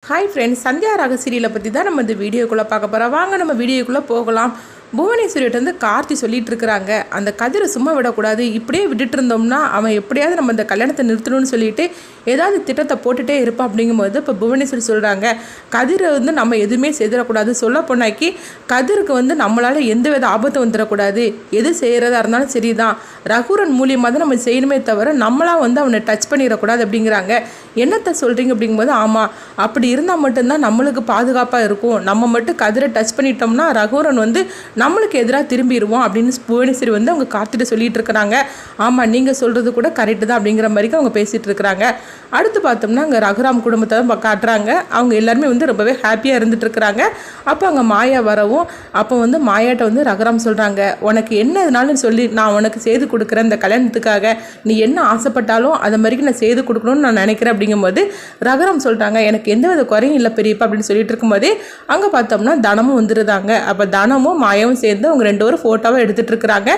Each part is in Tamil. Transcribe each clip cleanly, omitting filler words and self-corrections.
ஹாய் ஃப்ரெண்ட்ஸ், சந்தியா ராக சீரியலை பற்றி தான் நம்ம இந்த வீடியோக்குள்ளே பார்க்க போகிறோம். வாங்க நம்ம வீடியோக்குள்ளே போகலாம். புவனேஸ்வரிட்ட வந்து கார்த்தி சொல்லிட்டு இருக்கிறாங்க, அந்த கதிரை சும்மா விடக்கூடாது, இப்படியே விட்டுட்டு இருந்தோம்னா அவன் எப்படியாவது நம்ம இந்த கல்யாணத்தை நிறுத்தணும்னு சொல்லிட்டு ஏதாவது திட்டத்தை போட்டுகிட்டே இருப்பான். அப்படிங்கும்போது இப்போ புவனேஸ்வரி சொல்கிறாங்க, கதிரை வந்து நம்ம எதுவுமே செய்திடக்கூடாது. சொல்ல போனாக்கி கதிருக்கு வந்து நம்மளால் எந்த வித ஆபத்து வந்துடக்கூடாது. எது செய்கிறதா இருந்தாலும் சரி தான், ரகுரன் மூலியமாக தான் நம்ம செய்யணுமே தவிர நம்மளாம் வந்து அவனை டச் பண்ணிடக்கூடாது அப்படிங்கிறாங்க. என்னத்தை சொல்கிறீங்க அப்படிங்கும்போது, ஆமாம், அப்படி இருந்தால் மட்டும்தான் நம்மளுக்கு பாதுகாப்பாக இருக்கும். நம்ம மட்டும் கதிரை டச் பண்ணிட்டோம்னா ரகுரன் வந்து நம்மளுக்கு எதிராக திரும்பிடுவோம் அப்படின்னு புவனேஸ்வரி வந்து அவங்க காத்துட்டு சொல்லிட்டு இருக்கிறாங்க. ஆமாம், நீங்கள் சொல்கிறது கூட கரெக்டு தான் அப்படிங்கிற மாதிரி அவங்க பேசிகிட்டு இருக்கிறாங்க. அடுத்து பார்த்தோம்னா அங்கே ரகுராம் குடும்பத்தை தான் காட்டுறாங்க. அவங்க எல்லாருமே வந்து ரொம்பவே ஹாப்பியாக இருந்துட்டு இருக்கிறாங்க. அப்போ அங்கே மாயா வரவும் அப்போ வந்து மாயாட்ட வந்து ரகுராம் சொல்கிறாங்க, உனக்கு என்ன இதனாலும் சொல்லி நான் உனக்கு செய்து கொடுக்குறேன், இந்த கல்யாணத்துக்காக நீ என்ன ஆசைப்பட்டாலும் அதை மாதிரி நான் செய்து கொடுக்கணும்னு நான் நினைக்கிறேன் அப்படிங்கும்போது ரகுராம் சொல்கிறாங்க, எனக்கு எந்த வித குறையும் இல்லை பெரியப்பா அப்படின்னு சொல்லிட்டு இருக்கும்போதே அங்கே பார்த்தோம்னா தனமும் வந்துருந்தாங்க. அப்போ தனமும் மாயாவும் சேர்ந்து அவங்க ரெண்டு பேரும் ஃபோட்டோவை எடுத்துகிட்டு இருக்கிறாங்க.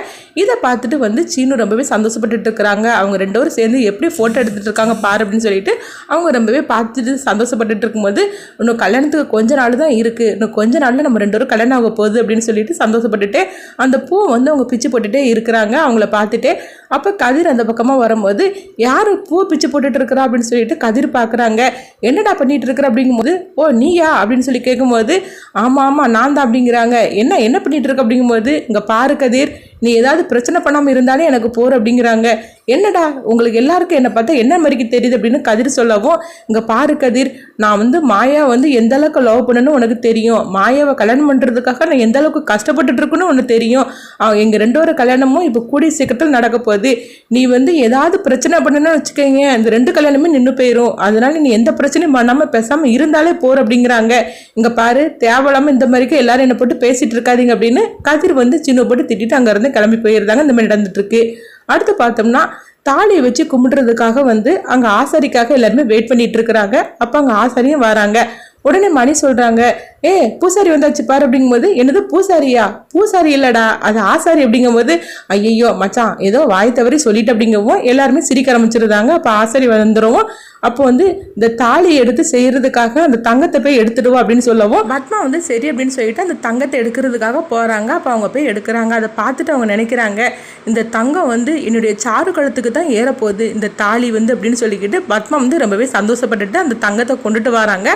இதை பார்த்துட்டு வந்து சீனு ரொம்பவே சந்தோஷப்பட்டுட்டு இருக்கிறாங்க. அவங்க ரெண்டு பேரும் சேர்ந்து எப்படி ஃபோட்டோ எடுத்துகிட்டு இருக்காங்க பாரு அப்படின்னு சொல்லிட்டு அவங்க ரொம்பவே பார்த்துட்டு சந்தோஷப்பட்டுட்டு இருக்கும்போது, இன்னும் கல்யாணத்துக்கு கொஞ்ச நாள் தான் இருக்குது, இன்னும் கொஞ்ச நாளில் நம்ம ரெண்டு பேரும் கல்யாணம் ஆக போகுது அப்படின்னு சொல்லிட்டு சந்தோஷப்பட்டுட்டு அந்த பூ வந்து அவங்க பிச்சு போட்டுகிட்டே இருக்கிறாங்க. அவங்கள பார்த்துட்டு அப்போ கதிர் அந்த பக்கமாக வரும்போது, யார் பூ பிச்சு போட்டுட்டு இருக்கிறா அப்படின்னு சொல்லிட்டு கதிர் பார்க்குறாங்க. என்னடா பண்ணிட்டு இருக்கிற அப்படிங்கும்போது, ஓ நீயா அப்படின்னு சொல்லி கேட்கும்போது, ஆமாம் ஆமாம் நான் தான் அப்படிங்கிறாங்க. என்ன பண்ணிட்டு இருக்க அப்படிங்கும்போது, இங்கே பாரு கதிர், நீ ஏதாவது பிரச்சனை பண்ணாமல் இருந்தாலே எனக்கு போகிற அப்படிங்கிறாங்க. என்னடா உங்களுக்கு எல்லாருக்கும் என்னை பார்த்தா என்ன மாதிரிக்கு தெரியுது அப்படின்னு கதிர் சொல்லவும், இங்கே பாரு கதிர், நான் வந்து மாயா வந்து எந்த அளவுக்கு லவ் பண்ணணும்னு உனக்கு தெரியும், மாயாவை கல்யாணம் பண்ணுறதுக்காக நான் எந்த அளவுக்கு கஷ்டப்பட்டுட்டு இருக்குன்னு உனக்கு தெரியும். எங்கள் ரெண்டோட கல்யாணமும் இப்போ கூடிய சீக்கிரத்தில் நடக்க போகுது. நீ வந்து ஏதாவது பிரச்சனை பண்ணணும்னு வச்சுக்கோங்க, அந்த ரெண்டு கல்யாணமே நின்று போயிடும். அதனால நீ எந்த பிரச்சனையும் பண்ணாமல் பேசாமல் இருந்தாலே போகிற அப்படிங்கிறாங்க. இங்கே பாரு, தேவையில்லாமல் இந்த மாதிரிக்கு எல்லாரும் என்னை போட்டு பேசிகிட்டு இருக்காதீங்க அப்படின்னு கதிர் வந்து சின்ன போட்டு திட்டிட்டு அங்கேருந்து கிளம்பி போயிருந்தாங்க. இந்த மாதிரி நடந்துட்டு இருக்கு. அடுத்து பார்த்தோம்னா தாலியை வச்சு கும்பிடுறதுக்காக வந்து அங்கே ஆசாரிக்காக எல்லாருமே வெயிட் பண்ணிட்டு இருக்கிறாங்க. அப்போ அங்கே ஆசாரியும் வராங்க. உடனே மணி சொல்றாங்க, பூசாரி வந்தாச்சு பாரு அப்படிங்கும்போது, என்னது பூசாரியா? பூசாரி இல்லடா, அது ஆசாரி அப்படிங்கும்போது, ஐயோ மச்சான் ஏதோ வாய் தவறி சொல்லிட்டு அப்படிங்கவும் எல்லாருமே சிரிக்க ஆரம்பிச்சிருந்தாங்க. அப்போ ஆசாரி வந்துடும். அப்போ வந்து இந்த தாலி எடுத்து செய்யறதுக்காக அந்த தங்கத்தை போய் எடுத்துடுவோம் அப்படின்னு சொல்லவும் பத்மா வந்து சரி அப்படின்னு சொல்லிட்டு அந்த தங்கத்தை எடுக்கிறதுக்காக போறாங்க. அப்போ அவங்க போய் எடுக்கிறாங்க. அதை பார்த்துட்டு அவங்க நினைக்கிறாங்க, இந்த தங்கம் வந்து என்னுடைய சாரு கழுத்துக்கு தான் ஏறப்போகுது இந்த தாலி வந்து அப்படின்னு சொல்லிக்கிட்டு பத்மா வந்து ரொம்பவே சந்தோஷப்பட்டுட்டு அந்த தங்கத்தை கொண்டுட்டு வராங்க.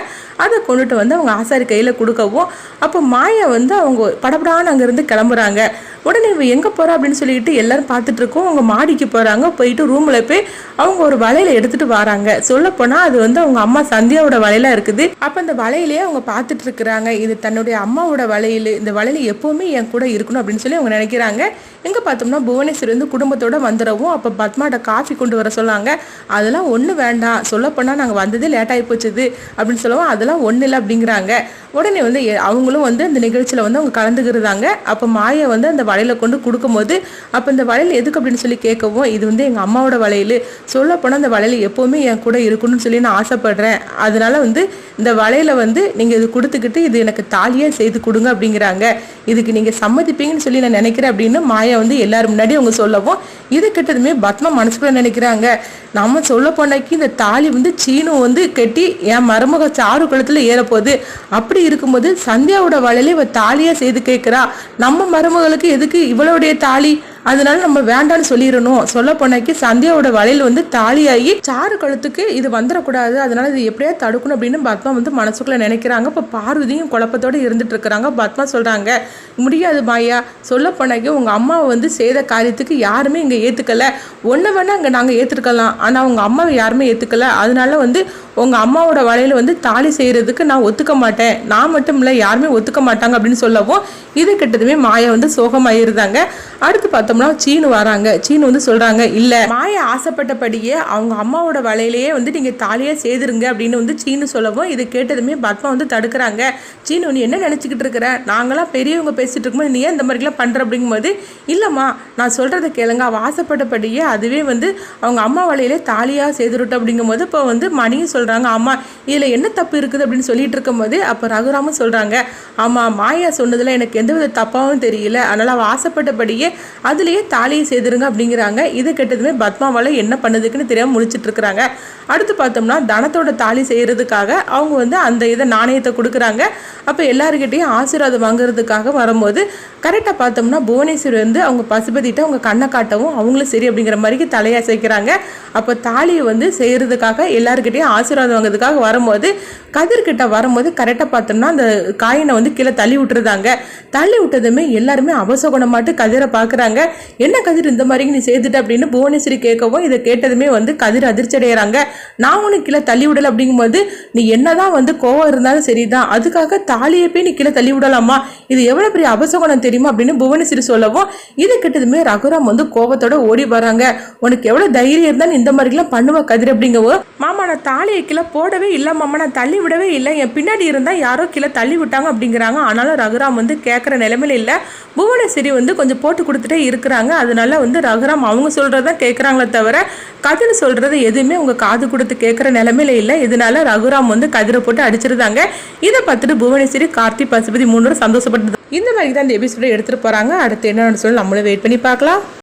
அதை கொண்டுட்டு வந்து அவங்க ஆசாரி கையில் கொடுக்கவும் அப்போ மாயா வந்து அவங்க படப்படான்னு அங்கேருந்து கிளம்புறாங்க. உடனே இவ எங்கே போகிறா அப்படின்னு சொல்லிட்டு எல்லாரும் பார்த்துட்டு இருக்கோம். அவங்க மாடிக்கு போகிறாங்க. போயிட்டு ரூமில் போய் அவங்க ஒரு வளையல எடுத்துகிட்டு வராங்க. சொல்லப்போனால் அது வந்து அவங்க அம்மா சந்தியாவோட வளையலாக இருக்குது. அப்போ அந்த வளையலையே அவங்க பார்த்துட்டு இருக்கிறாங்க. இது தன்னுடைய அம்மாவோட வளையல், இந்த வளையல் எப்போவுமே என் கூட இருக்கணும் அப்படின்னு சொல்லி அவங்க நினைக்கிறாங்க. எங்கே பார்த்தோம்னா புவனேஸ்வரி வந்து குடும்பத்தோடு வந்துடவும் அப்போ பத்மாட்ட காஃபி கொண்டு வர சொல்லாங்க. அதெல்லாம் ஒன்றும் வேண்டாம், சொல்லப்போனால் நாங்கள் வந்ததே லேட்டாகி போச்சுது அப்படின்னு சொல்லவும் அதெல்லாம் ஒன்றும் இல்லை அப்படிங்கிறாங்க. உடனே வந்து அவங்களும் வந்து அந்த நிகழ்ச்சியில் வந்து அவங்க கலந்துக்கிறதாங்க. அப்போ மாயை வந்து அந்த வளையலை கொண்டு கொடுக்கும்போது, அப்போ இந்த வளையல் எதுக்கு அப்படின்னு சொல்லி கேட்கவும், இது வந்து எங்கள் அம்மாவோட வளையல், சொல்லப்போனால் அந்த வளையல் எப்போவுமே என் கூட இருக்கணும்னு சொல்லி நான் ஆசைப்படுறேன். அதனால வந்து இந்த வளையலை வந்து நீங்கள் இது கொடுத்துக்கிட்டு இது எனக்கு தாலியாக செய்து கொடுங்க அப்படிங்கிறாங்க. இதுக்கு நீங்கள் சம்மதிப்பீங்கன்னு சொல்லி நான் நினைக்கிறேன் அப்படின்னு மாயா வந்து எல்லாரும் முன்னாடி அவங்க சொல்லவும், இது கிட்டதுமே பத்மா மனசுக்குள்ள நினைக்கிறாங்க, நம்ம சொல்ல போனாக்கி இந்த தாலி வந்து சீனு வந்து கட்டி என் மருமக சாரு கழுத்தில் ஏறப்போகுது. அப்படி இருக்கும்போது சந்தியாவோட வளையலே இவ தாலியா செய்து கேட்குறா, நம்ம மருமகளுக்கு எதுக்கு இவளுடைய தாலி? அதனால நம்ம வேண்டான்னு சொல்லிடணும். சொல்ல போனாக்கி சந்தியாவோட வளையல் வந்து தாலியாகி சாரு கழுத்துக்கு இது வந்துடக்கூடாது, அதனால இது எப்படியா தடுக்கணும் அப்படின்னு பத்மா வந்து மனசுக்குள்ள நினைக்கிறாங்க. இப்போ பார்வதியும் குழப்பத்தோடு இருந்துட்டு இருக்கிறாங்க. பத்மா சொல்றாங்க, முடியாது மாயா, சொல்ல போனாக்கி உங்க அம்மாவை வந்து செய்த காரியத்துக்கு யாருமே இங்கே ஏற்றுக்கல. ஒன்று வேணா இங்கே நாங்கள் ஏற்றுக்கலாம், ஆனால் உங்க அம்மாவை யாருமே ஏற்றுக்கல. அதனால வந்து உங்கள் அம்மாவோட வளையல் வந்து தாலி செய்கிறதுக்கு நான் ஒத்துக்க மாட்டேன், நான் மட்டும் இல்லை யாருமே ஒத்துக்க மாட்டாங்க அப்படின்னு சொல்லவும் இது கிட்டதுமே மாயா வந்து சோகமாயிருந்தாங்க. அடுத்து பார்த்தோம்னா சீனு வராங்க. சீனு வந்து சொல்கிறாங்க, இல்லை மாயா ஆசைப்பட்டபடியே அவங்க அம்மாவோட வளையலையே வந்து நீங்கள் தாலியாக செய்திருங்க அப்படின்னு வந்து சீனு சொல்லவும் இது கேட்டதுமே பத்மா வந்து தடுக்கிறாங்க. சீனு நீ என்ன நினச்சிக்கிட்டு இருக்கிற, நாங்களாம் பெரியவங்க பேசிகிட்டு இருக்கும்போது நீ ஏன் இந்த மாதிரிலாம் பண்ணுற அப்படிங்கும்போது, இல்லைம்மா நான் சொல்கிறத கேளுங்க, அவள் ஆசைப்பட்டபடியே அதுவே வந்து அவங்க அம்மா வளையலே தாலியாக செய்துருட்டோம் அப்படிங்கும்போது இப்போ வந்து மணியும் சொல்கிறாங்க, ஆமாம் இதில் என்ன தப்பு இருக்குது அப்படின்னு சொல்லிட்டு இருக்கும்போது அப்போ ரகுராமும் சொல்கிறாங்க, ஆமாம் மாயா சொன்னதில் எனக்கு எந்தவித தப்பாகவும் தெரியல, அதனால் அவள் ஆசைப்பட்டபடியே அதில் அதுலேயே தாலியை செய்திருங்க அப்படிங்கிறாங்க. இது கெட்டதுமே பத்மாவால் என்ன பண்ணுதுக்குன்னு தெரியாமல் முழிச்சிட்டு இருக்கிறாங்க. அடுத்து பார்த்தோம்னா தனத்தோட தாலி செய்கிறதுக்காக அவங்க வந்து அந்த நாணயத்தை கொடுக்குறாங்க. அப்போ எல்லாருக்கிட்டையும் ஆசீர்வாதம் வாங்குறதுக்காக வரும்போது கரெக்டாக பார்த்தோம்னா புவனேஸ்வரி வந்து அவங்க பசுபதிட்ட அவங்க கண்ணை காட்டவும் அவங்களும் சரி அப்படிங்கிற மாதிரிக்கு தலையசைக்கிறாங்க. அப்போ தாலியை வந்து செய்கிறதுக்காக எல்லாருக்கிட்டையும் ஆசீர்வாதம் வாங்குறதுக்காக வரும்போது கதிர்கிட்ட வரும்போது கரெக்டாக பார்த்தோம்னா அந்த காயினை வந்து கீழே தள்ளி விட்டுருந்தாங்க. தள்ளி விட்டதுமே எல்லாருமே அபசகுணமாட்டு கதிரை பார்க்குறாங்க. என்ன கதிர் இந்த மாதிரி நீ செய்துட்ட அப்படின்னு புவனேஸ்வரி கேட்கவும் இதை கேட்டதுமே வந்து கதிர் அதிர்ச்சி அடைகிறாங்க. நான் உனக்கு கீழே தள்ளி விடலை அப்படிங்கும்போது நீ என்னதான் வந்து கோவம் இருந்தாலும் சரிதான், அதுக்காக தாலியை போய் நீ கீழே தள்ளி விடலாமா, இது எவ்வளோ பெரிய அபசகுணம் தெரியுமா அப்படின்னு புவனேஸ்வரி சொல்லவும் இது கிட்டதுமே ரகுராம் வந்து கோபத்தோட ஓடி வராங்க. உனக்கு எவ்வளோ தைரியம் இருந்தாலும் இந்த மாதிரிலாம் பண்ணுவ கதிர் அப்படிங்கவோ, மாமா நான் தாலியை கீழே போடவே இல்லை மாமா, நான் தள்ளி விடவே இல்லை, என் பின்னாடி இருந்தால் யாரோ கீழே தள்ளி விட்டாங்க அப்படிங்கிறாங்க. ஆனாலும் ரகுராம் வந்து கேட்குற நிலைமையில இல்லை. புவனேஸ்வரி வந்து கொஞ்சம் போட்டு கொடுத்துட்டே இருக்கிறாங்க. அதனால வந்து ரகுராம் அவங்க சொல்கிறதான் கேட்குறாங்களே தவிர கதிர் சொல்கிறது எதுவுமே அவங்க காது கொடுத்து கேட்குற நிலைமையில இல்லை. இதனால ரகுராம் வந்து கதிரை போட்டு அடிச்சிருந்தாங்க. இதை பார்த்துட்டு புவனேஸ்வரி, கார்த்தி, பசுபதி 3 சந்தோஷப்பட்டது. இந்த மாதிரி தான் இந்த எபிசோட எடுத்துகிட்டு போகிறாங்க. அடுத்து என்னன்னு சொல்லி நம்மளும் வெயிட் பண்ணி பார்க்கலாம்.